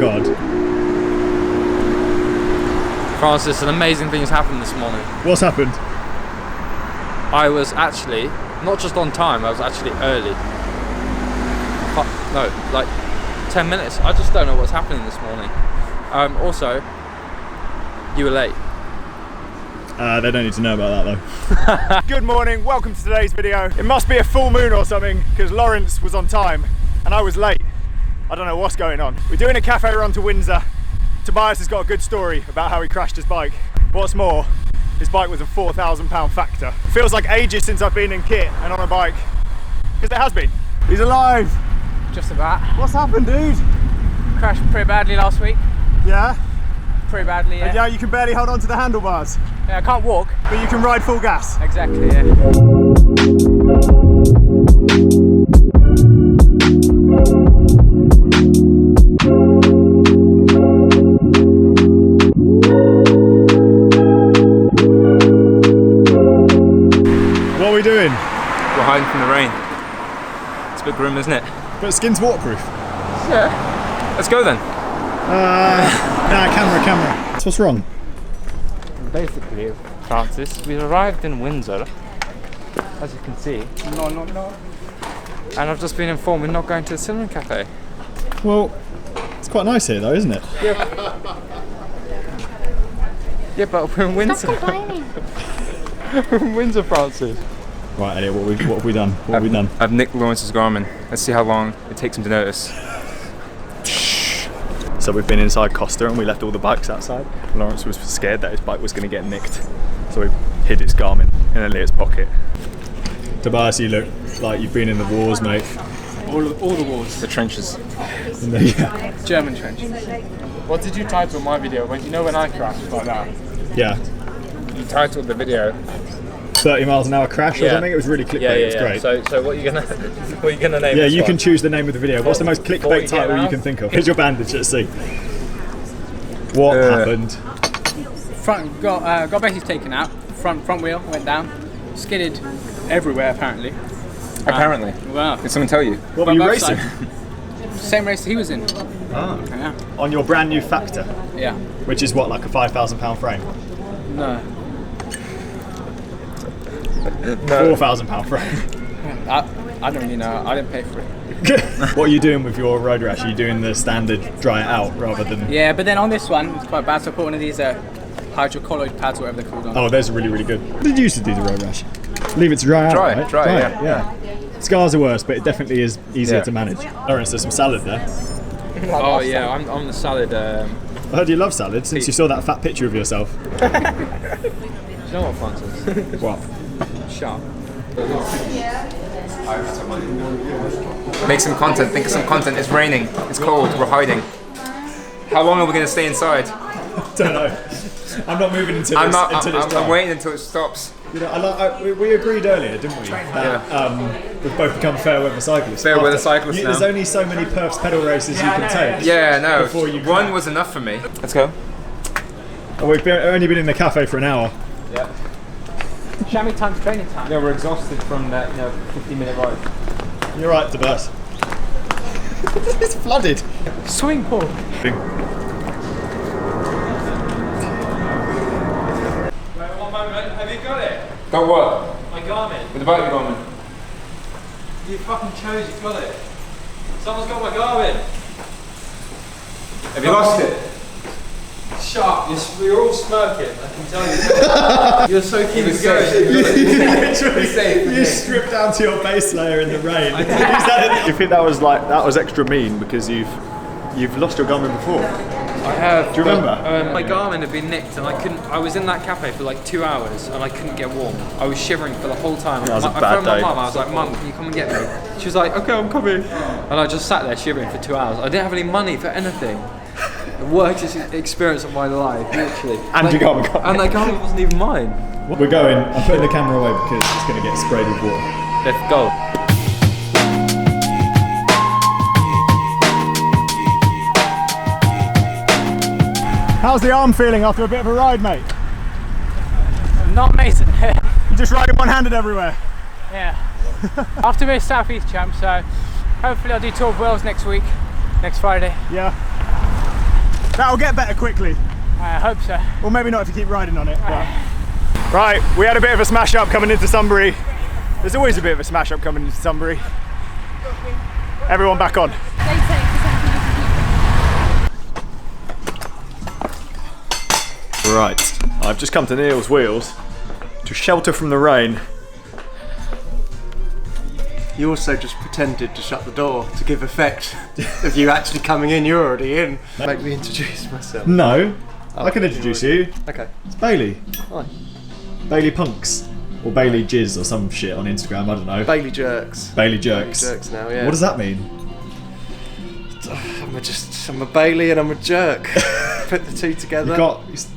God. Francis, an amazing thing has happened this morning. What's happened? I was actually, not just on time, I was actually early. No, like 10 minutes. I just don't know what's happening this morning. Also, you were late. They don't need to know about that though. Good morning, welcome to today's video. It must be a full moon or something because Lawrence was on time and I was late. I don't know what's going on. We're doing a cafe run to Windsor. Tobias has got a good story about how he crashed his bike. What's more, his bike was a £4,000 factor. It feels like ages since I've been in kit and on a bike, because it has been. He's alive! Just about. What's happened, dude? Crashed pretty badly last week. Yeah? Pretty badly, yeah. And yeah, you can barely hold on to the handlebars. Yeah, I can't walk. But you can ride full gas. Exactly, yeah. What are we doing? We're hiding from the rain. It's a bit grim, isn't it? But skin's waterproof. Yeah. Let's go then. Nah, camera. So what's wrong? Basically, Francis, we've arrived in Windsor, as you can see. No. And I've just been informed we're not going to the cinema cafe. Well, it's quite nice here though, isn't it? Yeah, but we're in Windsor. Stop complaining. We're in Windsor, Francis. Right, Elliot, what have we done? What have we done? I've nicked Lawrence's Garmin. Let's see how long it takes him to notice. So we've been inside Costa and we left all the bikes outside. Lawrence was scared that his bike was going to get nicked. So we hid his Garmin in Elliot's pocket. Tobias, you look like you've been in the wars, mate. All the wars. The trenches. Yeah. German trenches. What did you title my video? When you know when I crashed like that? Yeah. You titled the video. 30 miles an hour crash or Yeah. something. It was really clickbait. Yeah. It was great. So what are you gonna name? Yeah, this you one? can choose the name of the video. What's the most 40 clickbait title you miles? can think of? Here's your bandage. Let's see. What happened? Front got basically taken out. Front wheel went down. Skidded everywhere apparently. Apparently. Wow. Did someone tell you? What were you Both racing? sides. Same race he was in. Ah. Yeah. On your brand new Factor, Yeah. which is what, like a £5,000 frame? No. £4,000 frame. I don't really know. I didn't pay for it. What are you doing with your road rash? Are you doing the standard dry it out rather than... Yeah, but then on this one it's quite bad. So I put one of these hydrocolloid pads, whatever they're called on. Oh, those are really, really good. What did you used to do the road rash? Leave it to dry out, Dry it, right? dry it, it, yeah. Scars are worse, but it definitely is easier Yeah. to manage. Lawrence, there's some salad there. Oh yeah, I'm the salad. I heard you love salad since you saw that fat picture of yourself. Do you know what, Francis? What? Sharp. Make some content. Think of some content. It's raining. It's cold. We're hiding. How long are we going to stay inside? Don't know. I'm not moving until it's I'm waiting until it stops. You know, we agreed earlier, didn't we? That we've both become fair weather cyclists. Fair weather cyclists now. There's only so many Perth's pedal races you can take. Yeah, no. Before you One crash. was enough for me. Let's go. Oh, we've only been in the cafe for an hour. Yeah. Chamois time's training time. Yeah, we're exhausted from that 50-minute ride. You're right, Tobias. It's flooded. Swing pool. Wait, one moment. Have you got it? Got what? My Garmin. With the bike Garmin. You fucking chose. You got it. Someone's got my Garmin. Have you lost it? Shut up. You're all smirking. I can tell you. You're so keen to go. You stripped down to your base layer in the rain. You think that was extra mean because you've lost your Garmin before? I have. Do you remember? My Garmin had been nicked, and I was in that cafe for like 2 hours, and I couldn't get warm. I was shivering for the whole time. That was a I bad phoned my day. mum. I was like, "Mum, can you come and get me?" She was like, "Okay, I'm coming." And I just sat there shivering for 2 hours. I didn't have any money for anything. The worst experience of my life, literally. And you got a And that Garmin wasn't even mine. We're going. I'm putting the camera away because it's going to get sprayed with water. Let's go. How's the arm feeling after a bit of a ride, mate? Not amazing. You just riding one-handed everywhere. Yeah. After we're South East champ, so hopefully I'll do Tour of Wales next week, next Friday. Yeah. That'll get better quickly. I hope so. Or maybe not if you keep riding on it. But... Right, we had a bit of a smash up coming into Sunbury. There's always a bit of a smash up coming into Sunbury. Everyone back on. Right, I've just come to Neil's Wheels to shelter from the rain. You also just pretended to shut the door to give effect of you actually coming in. You're already in. Make me introduce myself. No, I can introduce you. Okay. It's Bailey. Hi. Bailey Punks. Or Bailey Jizz or some shit on Instagram, I don't know. BaileyJerks. BaileyJerks. BaileyJerks now, yeah. What does that mean? I'm a Bailey and I'm a jerk. Put the two together.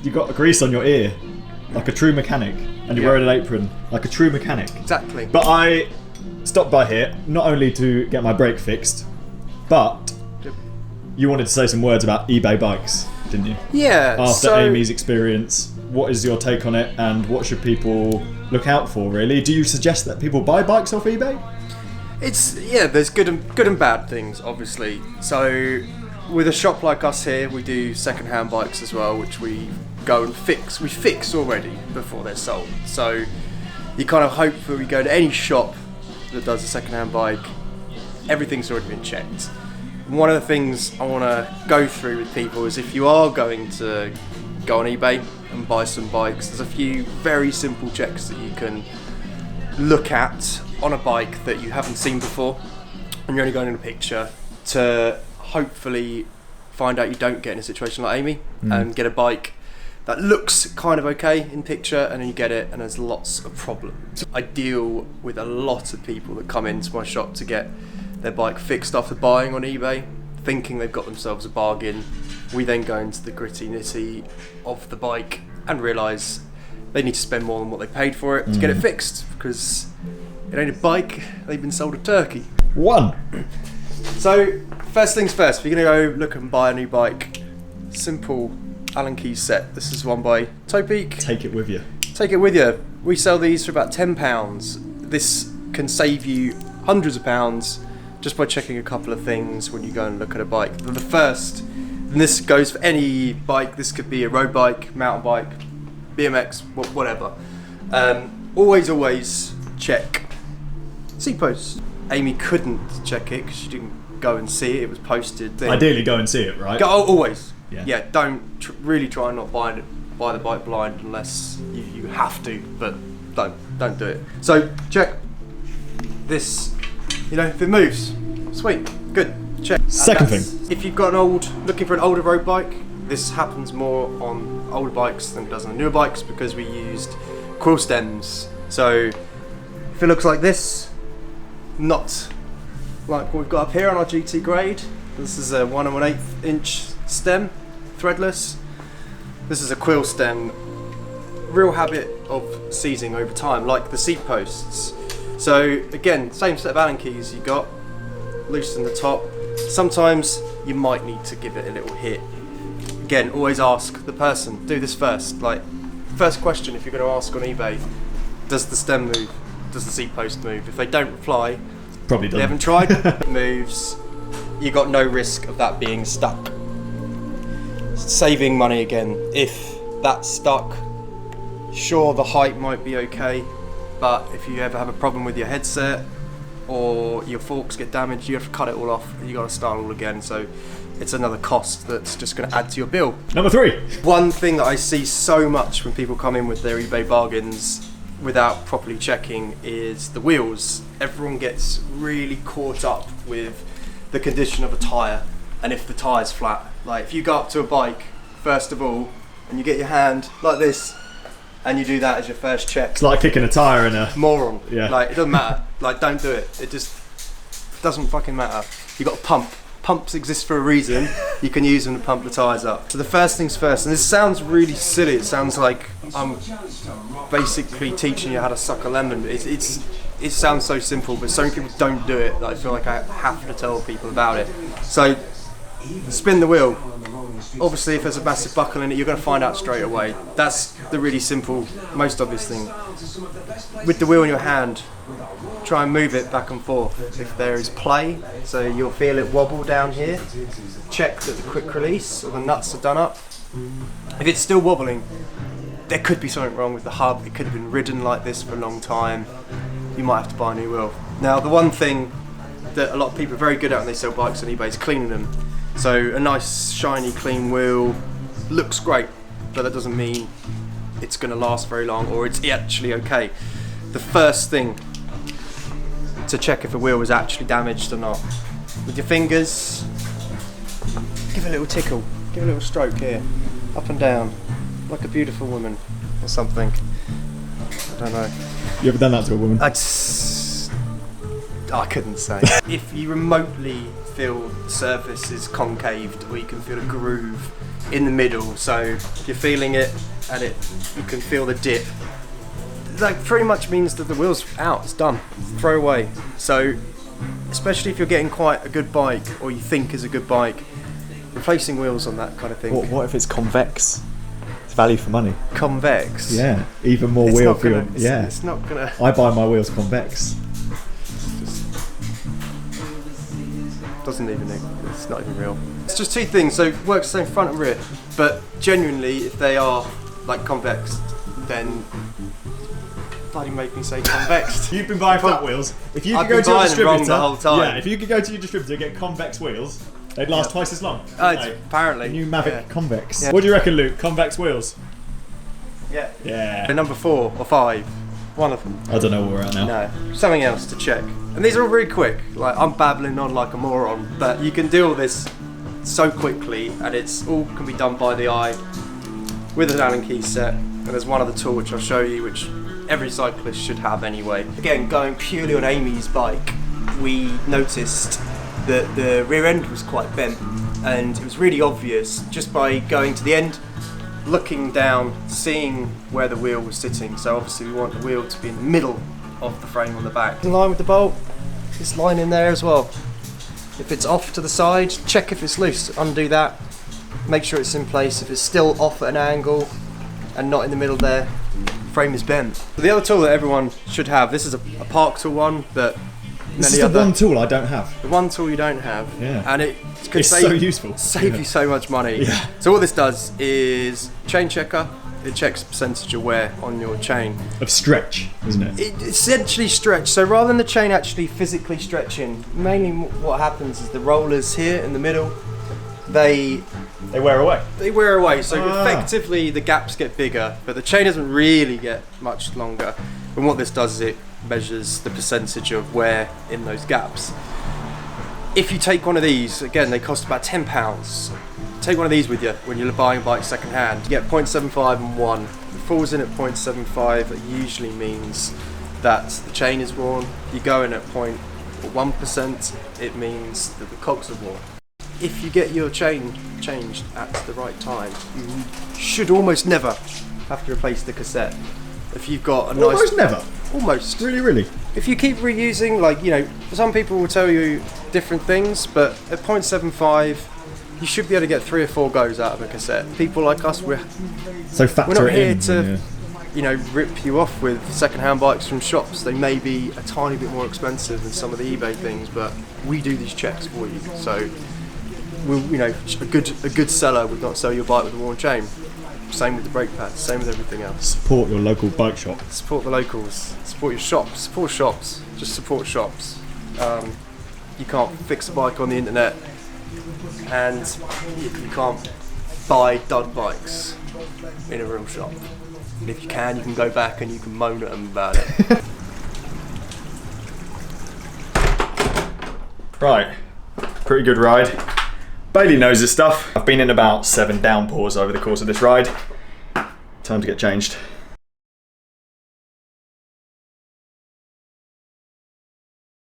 You got a grease on your ear, like a true mechanic, and you're wearing an apron, like a true mechanic. Exactly. But I stopped by here not only to get my brake fixed, but you wanted to say some words about eBay bikes, didn't you? Yeah. After Amy's experience, what is your take on it, and what should people look out for? Really, do you suggest that people buy bikes off eBay? There's good and bad things, obviously. So with a shop like us here, we do second-hand bikes as well, which we go and fix. We fix already before they're sold. So you kind of hope that we go to any shop that does a second-hand bike, everything's already been checked. One of the things I want to go through with people is if you are going to go on eBay and buy some bikes, there's a few very simple checks that you can look at on a bike that you haven't seen before, and you're only going in a picture, to hopefully find out you don't get in a situation like Amy and get a bike that looks kind of okay in picture, and then you get it and there's lots of problems. I deal with a lot of people that come into my shop to get their bike fixed after buying on eBay, thinking they've got themselves a bargain. We then go into the gritty nitty of the bike and realise they need to spend more than what they paid for it to get it fixed, because it ain't a bike, they've been sold a turkey. So, first things first, if you're going to go look and buy a new bike, simple Allen key set. This is one by Tobias. Take it with you. Take it with you. We sell these for about £10. This can save you hundreds of pounds just by checking a couple of things when you go and look at a bike. The first, and this goes for any bike, this could be a road bike, mountain bike, BMX, whatever. Always check seat posts. Amy couldn't check it because she didn't go and see it. It was posted. Ideally, go and see it, right? Always. Yeah. Don't really try and not buy the bike blind unless you have to, but don't do it. So check this. If it moves, sweet, good. Check. Second thing, if you've got looking for an older road bike, this happens more on older bikes than it does on newer bikes because we used quill stems. So if it looks like this, not like what we've got up here on our GT grade. This is a 1 1/8 inch stem, threadless. This is a quill stem. Real habit of seizing over time, like the seat posts. So again, same set of Allen keys you got, loosen the top. Sometimes you might need to give it a little hit. Again, always ask the person, do this first. Like, first question if you're going to ask on eBay, does the stem move? Does the seat post move? If they don't reply, probably done. They haven't tried. It moves. You got no risk of that being stuck. Saving money again. If that's stuck, sure, the height might be okay, but if you ever have a problem with your headset or your forks get damaged, you have to cut it all off and you got to start all again. So it's another cost that's just going to add to your bill. Number 3. One thing that I see so much when people come in with their eBay bargains without properly checking is the wheels. Everyone gets really caught up with the condition of a tyre and if the tyre's flat. Like if you go up to a bike, first of all, and you get your hand like this, and you do that as your first check. It's like kicking a tyre in a... Moron. Yeah. Like, it doesn't matter. Like, don't do it. It just doesn't fucking matter. You got a pump. Pumps exist for a reason. You can use them to pump the tyres up. So the first things first, and this sounds really silly. It sounds like I'm basically teaching you how to suck a lemon. It sounds so simple, but so many people don't do it that I feel like I have to tell people about it. So, spin the wheel. obviously if there's a massive buckle in it, you're going to find out straight away. That's the really simple, most obvious thing. With the wheel in your hand, try and move it back and forth. If there is play, so you'll feel it wobble down here, check that the quick release or the nuts are done up. If it's still wobbling, there could be something wrong with the hub. It could have been ridden like this for a long time. You might have to buy a new wheel. Now, the one thing that a lot of people are very good at when they sell bikes on eBay is cleaning them. So a nice shiny clean wheel looks great, but that doesn't mean it's going to last very long or it's actually okay. The first thing to check if a wheel was actually damaged or not. With your fingers, give it a little tickle, give it a little stroke here, up and down, like a beautiful woman or something. I don't know. You ever done that to a woman? I couldn't say. If you remotely feel the surface is concaved, or you can feel a groove in the middle, so you're feeling it and you can feel the dip, that pretty much means that the wheel's out, it's done, throw away. So especially if you're getting quite a good bike, or you think is a good bike, replacing wheels on that kind of thing. What if it's convex? It's value for money. Convex? Yeah, even more wheel feel. Yeah, it's not gonna. I buy my wheels convex. Doesn't even, it's not even real. It's just two things, so it works the same front and rear, but genuinely if they are like convex, then bloody make me say convex. You've been buying flat wheels. If you could go to your distributor the whole time. Yeah, if you could go to your distributor and get convex wheels, they'd last twice as long. Apparently. New Mavic Convex. Yeah. What do you reckon, Luke? Convex wheels? Yeah. Yeah. Number 4 or 5. One of them. I don't know what we're at now. No, something else to check. And these are all very quick. Like, I'm babbling on like a moron, but you can do all this so quickly, and it's all can be done by the eye with an Allen key set. And there's one other tool which I'll show you, which every cyclist should have anyway. Again, going purely on Amy's bike, we noticed that the rear end was quite bent, and it was really obvious just by going to the end, looking down, seeing where the wheel was sitting. So obviously we want the wheel to be in the middle of the frame on the back. In line with the bolt, this line in there as well. If it's off to the side, check if it's loose, undo that, make sure it's in place. If it's still off at an angle and not in the middle there, frame is bent. The other tool that everyone should have, this is a park tool one that this is the one tool I don't have. The one tool you don't have. Yeah. And it could it's so useful. Save you so much money. Yeah. So what this does is chain checker. It checks the percentage of wear on your chain. Of stretch, isn't it? It essentially stretch. So rather than the chain actually physically stretching, mainly what happens is the rollers here in the middle, they wear away. They wear away. So effectively the gaps get bigger, but the chain doesn't really get much longer. And what this does is it measures the percentage of wear in those gaps. If you take one of these, again, they cost about £10. Take one of these with you when you're buying a bike second hand. You get 0.75 and 1. If it falls in at 0.75, it usually means that the chain is worn. If you go in at 0.1%, it means that the cogs are worn. If you get your chain changed at the right time, you should almost never have to replace the cassette. If you've got a nice... Almost never? Almost. Really? If you keep reusing, like, you know, some people will tell you different things, but at 0.75, you should be able to get 3 or 4 goes out of a cassette. People like us, we're not here to, you know, rip you off with second-hand bikes from shops. They may be a tiny bit more expensive than some of the eBay things, but we do these checks for you. So, we'll, you know, a good seller would not sell your bike with a worn chain. Same with the brake pads, same with everything else. Support your local bike shop. Support the locals. Support your shops. Support shops. Just support shops. You can't fix a bike on the internet, and you can't buy dud bikes in a real shop. And if you can go back and you can moan at them about it. Right, pretty good ride. Bailey knows his stuff. I've been in about 7 downpours over the course of this ride. Time to get changed.